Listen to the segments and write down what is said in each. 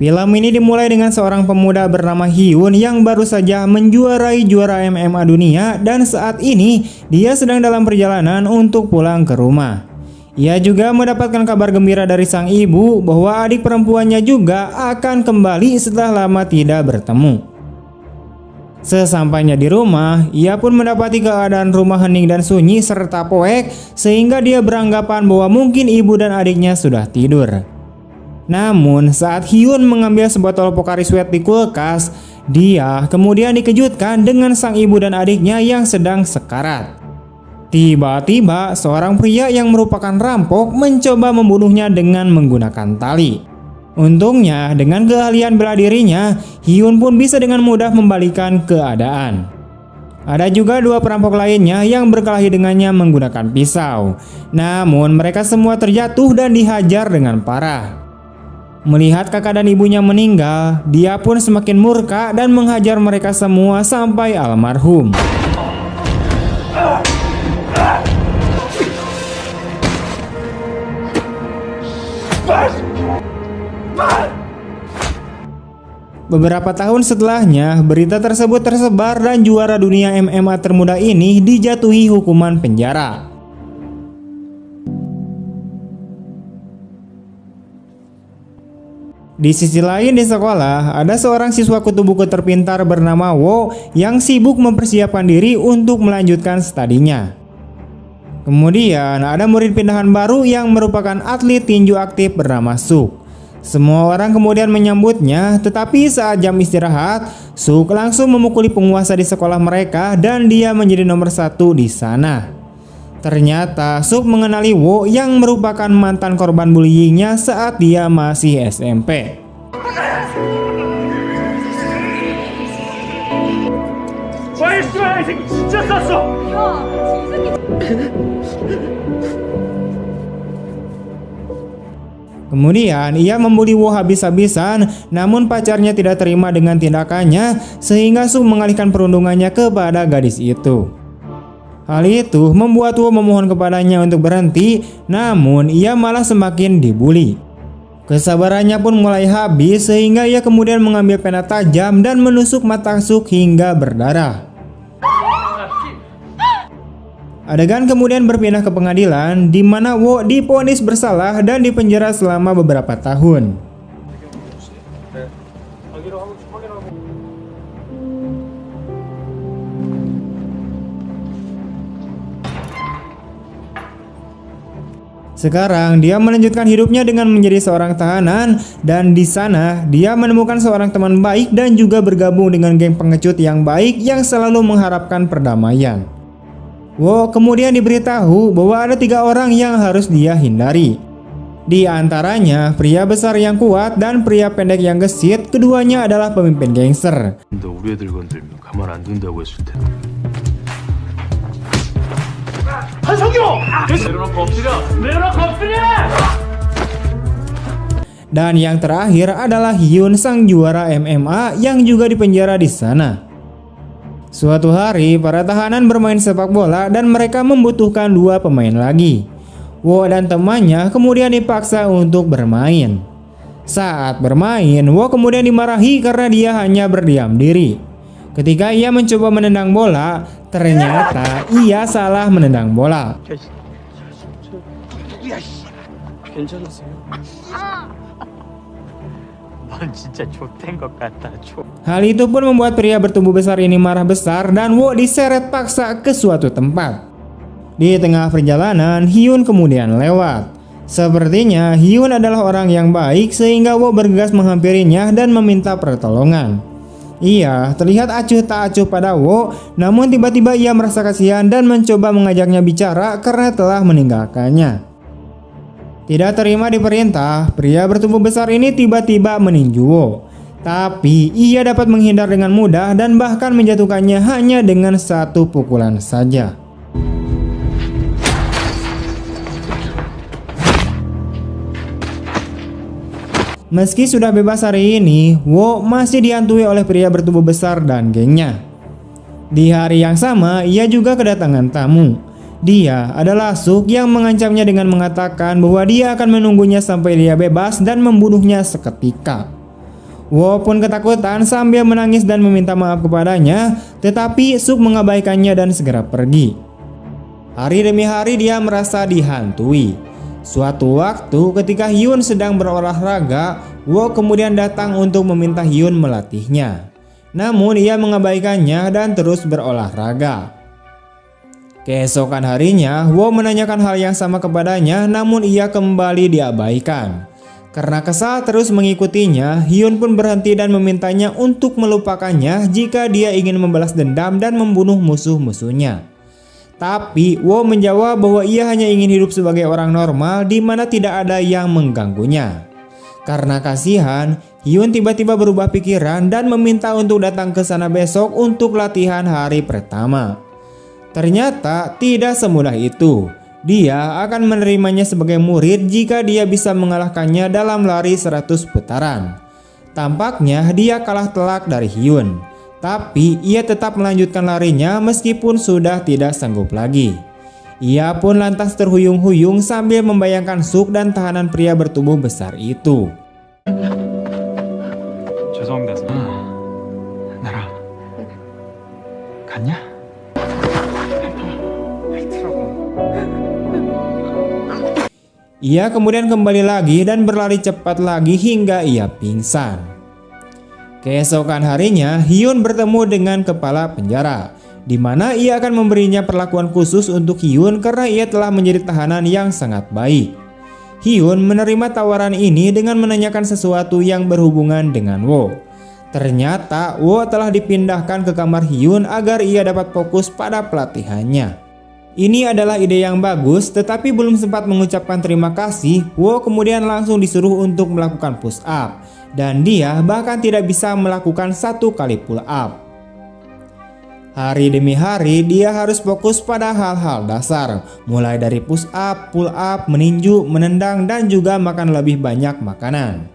Film ini dimulai dengan seorang pemuda bernama Hyun yang baru saja menjuarai juara MMA dunia dan saat ini dia sedang dalam perjalanan untuk pulang ke rumah. Ia juga mendapatkan kabar gembira dari sang ibu bahwa adik perempuannya juga akan kembali setelah lama tidak bertemu. Sesampainya di rumah, ia pun mendapati keadaan rumah hening dan sunyi serta poek sehingga dia beranggapan bahwa mungkin ibu dan adiknya sudah tidur. Namun saat Hyun mengambil sebotol Pocari Sweat di kulkas, dia kemudian dikejutkan dengan sang ibu dan adiknya yang sedang sekarat. Tiba-tiba seorang pria yang merupakan rampok mencoba membunuhnya dengan menggunakan tali. Untungnya dengan keahlian bela dirinya, Hyun pun bisa dengan mudah membalikan keadaan. Ada juga dua perampok lainnya yang berkelahi dengannya menggunakan pisau. Namun mereka semua terjatuh dan dihajar dengan parah. Melihat kakak dan ibunya meninggal, dia pun semakin murka dan menghajar mereka semua sampai almarhum. Beberapa tahun setelahnya, berita tersebut tersebar dan juara dunia MMA termuda ini dijatuhi hukuman penjara. Di sisi lain di sekolah, ada seorang siswa kutu buku terpintar bernama Wo yang sibuk mempersiapkan diri untuk melanjutkan studinya. Kemudian ada murid pindahan baru yang merupakan atlet tinju aktif bernama Suk. Semua orang kemudian menyambutnya, tetapi saat jam istirahat, Suk langsung memukuli penguasa di sekolah mereka dan dia menjadi nomor 1 di sana. Ternyata Suk mengenali Wo yang merupakan mantan korban bullyingnya saat dia masih SMP. Kemudian ia membuli Wo habis-habisan, namun pacarnya tidak terima dengan tindakannya sehingga Suk mengalihkan perundungannya kepada gadis itu. Hal itu membuat Wo memohon kepadanya untuk berhenti, namun ia malah semakin dibuli. Kesabarannya pun mulai habis sehingga ia kemudian mengambil pena tajam dan menusuk mata Suk hingga berdarah. Adegan kemudian berpindah ke pengadilan di mana Wo divonis bersalah dan dipenjara selama beberapa tahun. Sekarang dia melanjutkan hidupnya dengan menjadi seorang tahanan dan di sana dia menemukan seorang teman baik dan juga bergabung dengan geng pengecut yang baik yang selalu mengharapkan perdamaian. Wo kemudian diberitahu bahwa ada 3 orang yang harus dia hindari. Di antaranya pria besar yang kuat dan pria pendek yang gesit, keduanya adalah pemimpin gangster. Dan yang terakhir adalah Hyun, sang juara MMA yang juga dipenjara di sana. Suatu hari, para tahanan bermain sepak bola dan mereka membutuhkan 2 pemain lagi. Wo dan temannya kemudian dipaksa untuk bermain. Saat bermain, Wo kemudian dimarahi karena dia hanya berdiam diri. Ketika ia mencoba menendang bola, ternyata ia salah menendang bola. Hal itu pun membuat pria bertubuh besar ini marah besar dan Wo diseret paksa ke suatu tempat. Di tengah perjalanan, Hyun kemudian lewat. Sepertinya Hyun adalah orang yang baik sehingga Wo bergegas menghampirinya dan meminta pertolongan. Ia terlihat acuh tak acuh pada Wo, namun tiba-tiba ia merasa kasihan dan mencoba mengajaknya bicara karena telah meninggalkannya. Tidak terima diperintah, pria bertubuh besar ini tiba-tiba meninju Wo. Tapi ia dapat menghindar dengan mudah dan bahkan menjatuhkannya hanya dengan 1 pukulan saja. Meski sudah bebas hari ini, Wo masih dihantui oleh pria bertubuh besar dan gengnya. Di hari yang sama, ia juga kedatangan tamu. Dia adalah Suk yang mengancamnya dengan mengatakan bahwa dia akan menunggunya sampai dia bebas dan membunuhnya seketika. Wo pun ketakutan sambil menangis dan meminta maaf kepadanya, tetapi Suk mengabaikannya dan segera pergi. Hari demi hari dia merasa dihantui. Suatu waktu ketika Hyun sedang berolahraga, Wo kemudian datang untuk meminta Hyun melatihnya. Namun ia mengabaikannya dan terus berolahraga. Keesokan harinya, Wo menanyakan hal yang sama kepadanya, namun ia kembali diabaikan. Karena kesal terus mengikutinya, Hyun pun berhenti dan memintanya untuk melupakannya jika dia ingin membalas dendam dan membunuh musuh-musuhnya. Tapi Wo menjawab bahwa ia hanya ingin hidup sebagai orang normal di mana tidak ada yang mengganggunya. Karena kasihan, Hyun tiba-tiba berubah pikiran dan meminta untuk datang ke sana besok untuk latihan hari pertama. Ternyata tidak semudah itu. Dia akan menerimanya sebagai murid jika dia bisa mengalahkannya dalam lari 100 putaran. Tampaknya dia kalah telak dari Hyun, tapi ia tetap melanjutkan larinya meskipun sudah tidak sanggup lagi. Ia pun lantas terhuyung-huyung sambil membayangkan Suk dan tahanan pria bertubuh besar itu. 죄송합니다. 나라 갔냐? Ia kemudian kembali lagi dan berlari cepat lagi hingga ia pingsan. Keesokan harinya, Hyun bertemu dengan kepala penjara, di mana ia akan memberinya perlakuan khusus untuk Hyun karena ia telah menjadi tahanan yang sangat baik. Hyun menerima tawaran ini dengan menanyakan sesuatu yang berhubungan dengan Wo. Ternyata Wo telah dipindahkan ke kamar Hyun agar ia dapat fokus pada pelatihannya. Ini adalah ide yang bagus, tetapi belum sempat mengucapkan terima kasih, Wo kemudian langsung disuruh untuk melakukan push up, dan dia bahkan tidak bisa melakukan 1 kali pull up. Hari demi hari dia harus fokus pada hal-hal dasar, mulai dari push up, pull up, meninju, menendang, dan juga makan lebih banyak makanan.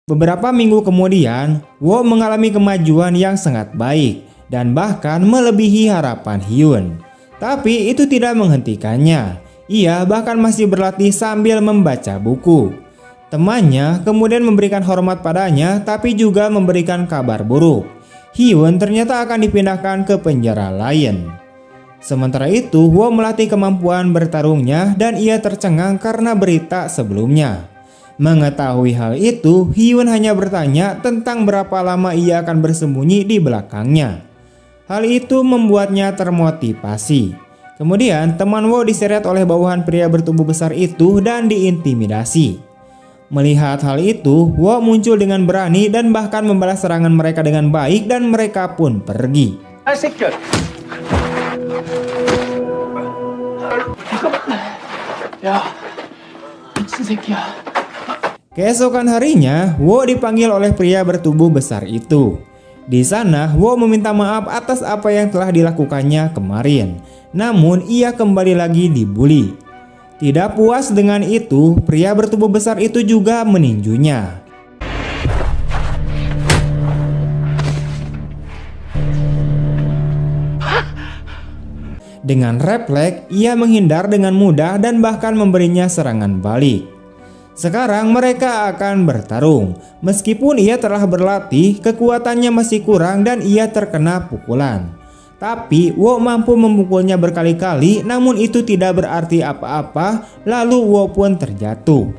Beberapa minggu kemudian, Wo mengalami kemajuan yang sangat baik dan bahkan melebihi harapan Hyun. Tapi itu tidak menghentikannya. Ia bahkan masih berlatih sambil membaca buku. Temannya kemudian memberikan hormat padanya, tapi juga memberikan kabar buruk. Hyun ternyata akan dipindahkan ke penjara lain. Sementara itu, Wo melatih kemampuan bertarungnya dan ia tercengang karena berita sebelumnya. Mengetahui hal itu, Hyun hanya bertanya tentang berapa lama ia akan bersembunyi di belakangnya. Hal itu membuatnya termotivasi. Kemudian teman Wo diseret oleh bawahan pria bertubuh besar itu dan diintimidasi. Melihat hal itu, Wo muncul dengan berani dan bahkan membalas serangan mereka dengan baik dan mereka pun pergi. Keesokan harinya, Wo dipanggil oleh pria bertubuh besar itu. Di sana, Wo meminta maaf atas apa yang telah dilakukannya kemarin. Namun, ia kembali lagi dibully. Tidak puas dengan itu, pria bertubuh besar itu juga meninjunya. Dengan refleks, ia menghindar dengan mudah dan bahkan memberinya serangan balik. Sekarang mereka akan bertarung. Meskipun ia telah berlatih, kekuatannya masih kurang dan ia terkena pukulan. Tapi Wo mampu memukulnya berkali-kali, namun itu tidak berarti apa-apa. Lalu Wo pun terjatuh.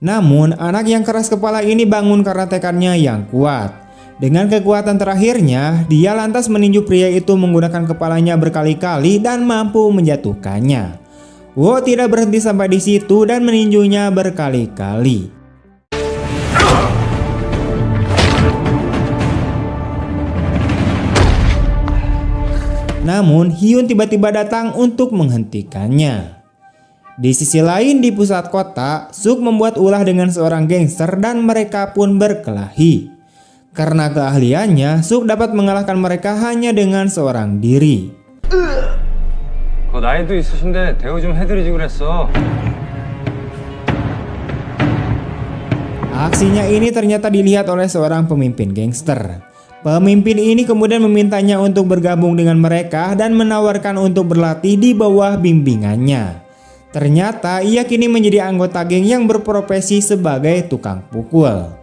Namun anak yang keras kepala ini bangun karena tekadnya yang kuat. Dengan kekuatan terakhirnya, dia lantas meninju pria itu menggunakan kepalanya berkali-kali dan mampu menjatuhkannya. Wo tidak berhenti sampai di situ dan meninjunya berkali-kali. Namun Hyun tiba-tiba datang untuk menghentikannya. Di sisi lain di pusat kota, Suk membuat ulah dengan seorang gangster dan mereka pun berkelahi. Karena keahliannya, Suk dapat mengalahkan mereka hanya dengan seorang diri. 나이도 있으신데 대우 좀 해드리지 그랬어. Aksinya ini ternyata dilihat oleh seorang pemimpin gangster. Pemimpin ini kemudian memintanya untuk bergabung dengan mereka dan menawarkan untuk berlatih di bawah bimbingannya. Ternyata ia kini menjadi anggota geng yang berprofesi sebagai tukang pukul.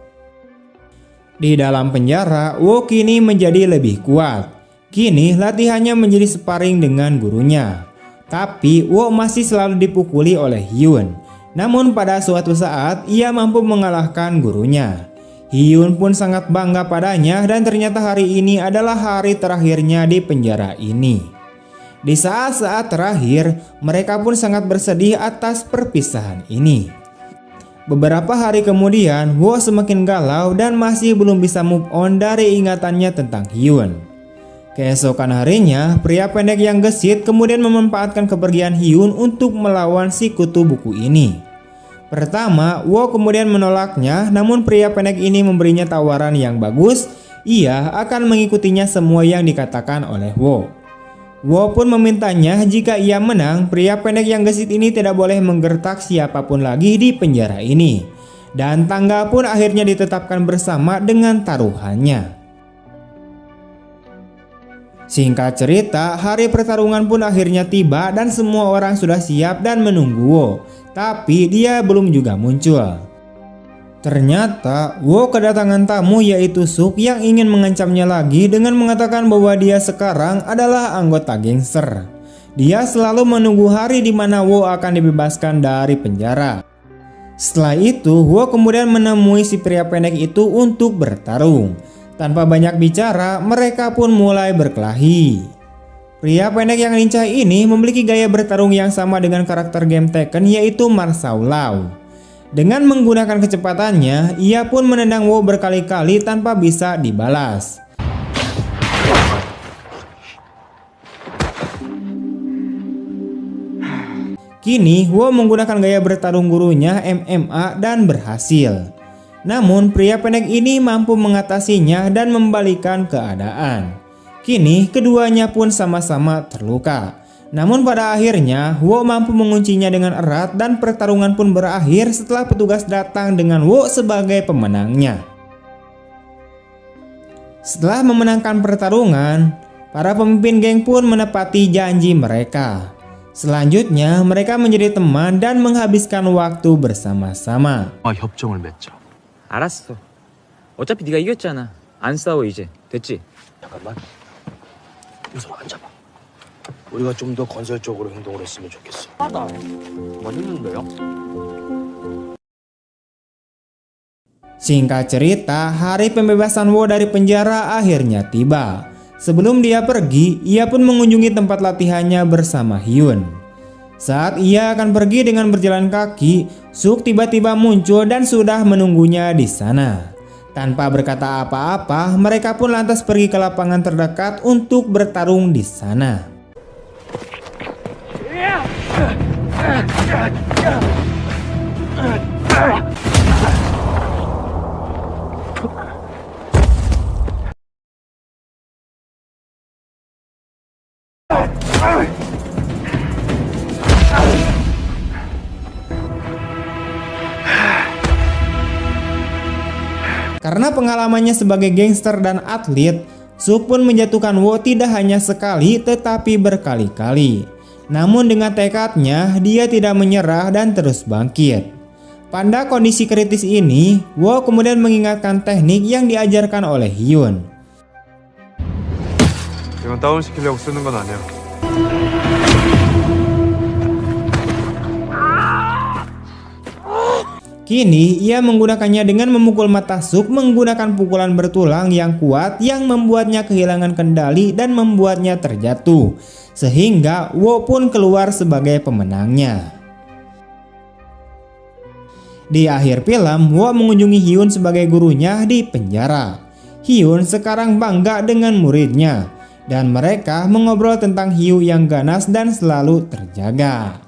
Di dalam penjara, Wo kini menjadi lebih kuat. Kini latihannya menjadi sparring dengan gurunya. Tapi Wo masih selalu dipukuli oleh Hyun. Namun pada suatu saat ia mampu mengalahkan gurunya. Hyun pun sangat bangga padanya dan ternyata hari ini adalah hari terakhirnya di penjara ini. Di saat-saat terakhir, mereka pun sangat bersedih atas perpisahan ini. Beberapa hari kemudian, Wo semakin galau dan masih belum bisa move on dari ingatannya tentang Hyun. Keesokan harinya, pria pendek yang gesit kemudian memanfaatkan kepergian Hyun untuk melawan si kutu buku ini. Pertama, Wo kemudian menolaknya, namun pria pendek ini memberinya tawaran yang bagus. Ia akan mengikutinya semua yang dikatakan oleh Wo. Wo pun memintanya jika ia menang, pria pendek yang gesit ini tidak boleh menggertak siapapun lagi di penjara ini. Dan tangga pun akhirnya ditetapkan bersama dengan taruhannya. Singkat cerita, hari pertarungan pun akhirnya tiba dan semua orang sudah siap dan menunggu Wo. Tapi dia belum juga muncul. Ternyata Wo kedatangan tamu yaitu Suk yang ingin mengancamnya lagi dengan mengatakan bahwa dia sekarang adalah anggota gangster. Dia selalu menunggu hari di mana Wo akan dibebaskan dari penjara. Setelah itu, Wo kemudian menemui si pria pendek itu untuk bertarung. Tanpa banyak bicara, mereka pun mulai berkelahi. Pria pendek yang lincah ini memiliki gaya bertarung yang sama dengan karakter game Tekken yaitu Marshall Law. Dengan menggunakan kecepatannya, ia pun menendang Wo berkali-kali tanpa bisa dibalas. Kini Wo menggunakan gaya bertarung gurunya MMA dan berhasil. Namun pria pendek ini mampu mengatasinya dan membalikan keadaan. Kini keduanya pun sama-sama terluka. Namun pada akhirnya Wo mampu menguncinya dengan erat dan pertarungan pun berakhir setelah petugas datang dengan Wo sebagai pemenangnya. Setelah memenangkan pertarungan, para pemimpin geng pun menepati janji mereka. Selanjutnya mereka menjadi teman dan menghabiskan waktu bersama-sama. 협정을 맺자. 알았어. 어차피 네가 이겼잖아. 안 싸워 이제. 됐지? 잠깐만. 우선 앉아봐. 우리가 좀 더 건설적으로 행동을 했으면 좋겠어. 맞는데요? Singkat cerita, hari pembebasan Wo dari penjara akhirnya tiba. Sebelum dia pergi, ia pun mengunjungi tempat latihannya bersama Hyun. Saat ia akan pergi dengan berjalan kaki, Suk tiba-tiba muncul dan sudah menunggunya di sana. Tanpa berkata apa-apa, mereka pun lantas pergi ke lapangan terdekat untuk bertarung di sana. Karena pengalamannya sebagai gangster dan atlet, Suk pun menjatuhkan Wo tidak hanya sekali tetapi berkali-kali. Namun dengan tekadnya, dia tidak menyerah dan terus bangkit. Pada kondisi kritis ini, Wo kemudian mengingatkan teknik yang diajarkan oleh Hyun. 이건 다운시키려고 쓰는 건 아니야. Kini ia menggunakannya dengan memukul mata Suk menggunakan pukulan bertulang yang kuat yang membuatnya kehilangan kendali dan membuatnya terjatuh. Sehingga Wo pun keluar sebagai pemenangnya. Di akhir film, Wo mengunjungi Hyun sebagai gurunya di penjara. Hyun sekarang bangga dengan muridnya. dan mereka mengobrol tentang hiu yang ganas dan selalu terjaga.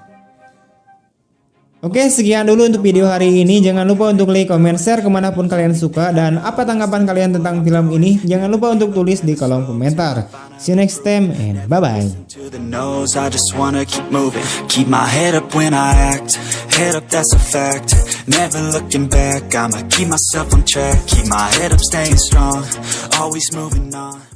Oke, sekian dulu untuk video hari ini. Jangan lupa untuk like, comment, share kemanapun kalian suka. Dan apa tanggapan kalian tentang film ini? Jangan lupa untuk tulis di kolom komentar. See you next time and bye-bye. To the nose, I just wanna keep moving. Keep my head up when I act. Head up, that's a fact. Never looking back, I'ma keep myself on track. Keep my head up, staying strong. Always moving on.